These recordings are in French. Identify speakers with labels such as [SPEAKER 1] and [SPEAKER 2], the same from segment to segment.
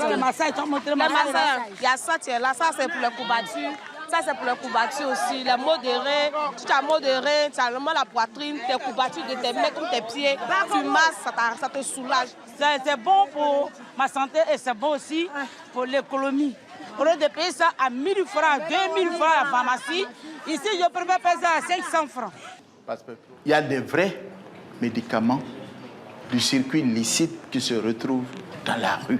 [SPEAKER 1] Les massages, il y a ça, tiens, là, ça c'est pour les courbatures. Ça c'est pour les courbatures aussi. Les maux de rein, tu as maux de rein, tu as vraiment la poitrine, tes courbatures de tes mains comme tes pieds. Tu masses, ça te soulage.
[SPEAKER 2] C'est bon pour ma santé et c'est bon aussi pour l'économie. Au lieu de payer ça à 1000 francs, 2000 francs à la pharmacie, ici je préfère payer ça à 500 francs.
[SPEAKER 3] Il y a des vrais médicaments du circuit licite qui se retrouvent dans la rue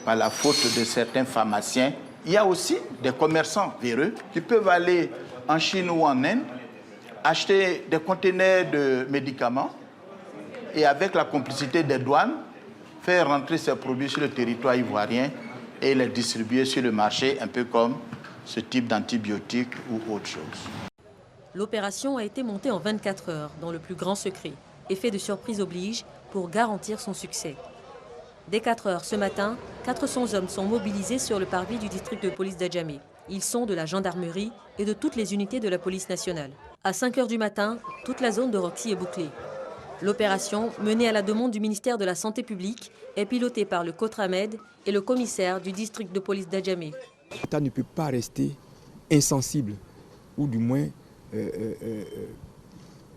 [SPEAKER 3] par la faute de certains pharmaciens. Il y a aussi des commerçants véreux qui peuvent aller en Chine ou en Inde, acheter des conteneurs de médicaments et avec la complicité des douanes, faire rentrer ces produits sur le territoire ivoirien et les distribuer sur le marché, un peu comme ce type d'antibiotiques ou autre chose.
[SPEAKER 4] L'opération a été montée en 24 heures, dans le plus grand secret. Effet de surprise oblige pour garantir son succès. Dès 4 heures ce matin, 400 hommes sont mobilisés sur le parvis du district de police d'Adjamé. Ils sont de la gendarmerie et de toutes les unités de la police nationale. À 5 heures du matin, toute la zone de Roxy est bouclée. L'opération, menée à la demande du ministère de la Santé publique, est pilotée par le Cotramed et le commissaire du district de police d'Adjamé.
[SPEAKER 5] L'État ne peut pas rester insensible, ou du moins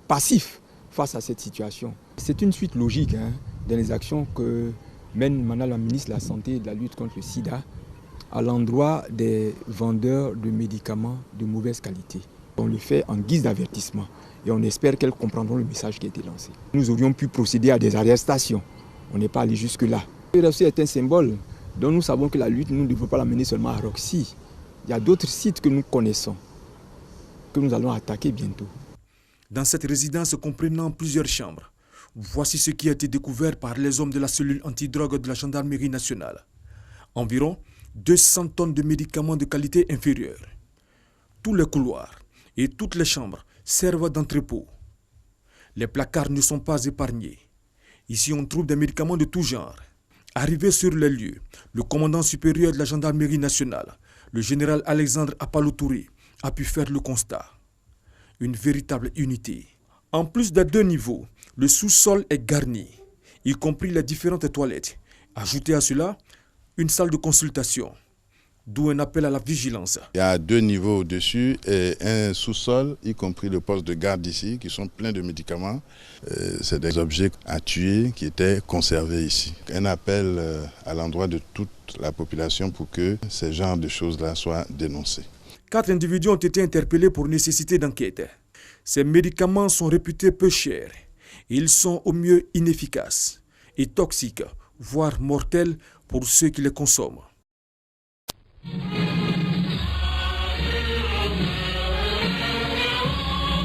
[SPEAKER 5] passif face à cette situation. C'est une suite logique dans les actions que mène maintenant la ministre de la Santé et de la lutte contre le sida à l'endroit des vendeurs de médicaments de mauvaise qualité. On le fait en guise d'avertissement et on espère qu'elles comprendront le message qui a été lancé. Nous aurions pu procéder à des arrestations. On n'est pas allé jusque-là. Roxy est un symbole dont nous savons que la lutte, nous ne devons pas la mener seulement à Roxy. Il y a d'autres sites que nous connaissons, que nous allons attaquer bientôt.
[SPEAKER 6] Dans cette résidence comprenant plusieurs chambres, voici ce qui a été découvert par les hommes de la cellule antidrogue de la gendarmerie nationale. Environ 200 tonnes de médicaments de qualité inférieure. Tous les couloirs et toutes les chambres servent d'entrepôt. Les placards ne sont pas épargnés. Ici, on trouve des médicaments de tout genre. Arrivé sur les lieux, le commandant supérieur de la gendarmerie nationale, le général Alexandre Apalotouré, a pu faire le constat. Une véritable unité. En plus des 2 niveaux, le sous-sol est garni, y compris les différentes toilettes. Ajoutez à cela une salle de consultation, d'où un appel à la vigilance.
[SPEAKER 7] Il y a 2 niveaux au-dessus et un sous-sol, y compris le poste de garde ici, qui sont pleins de médicaments. C'est des objets à tuer qui étaient conservés ici. Un appel à l'endroit de toute la population pour que ces genres de choses-là soient dénoncés.
[SPEAKER 6] 4 individus ont été interpellés pour nécessité d'enquête. Ces médicaments sont réputés peu chers. Ils sont au mieux inefficaces et toxiques, voire mortels pour ceux qui les consomment.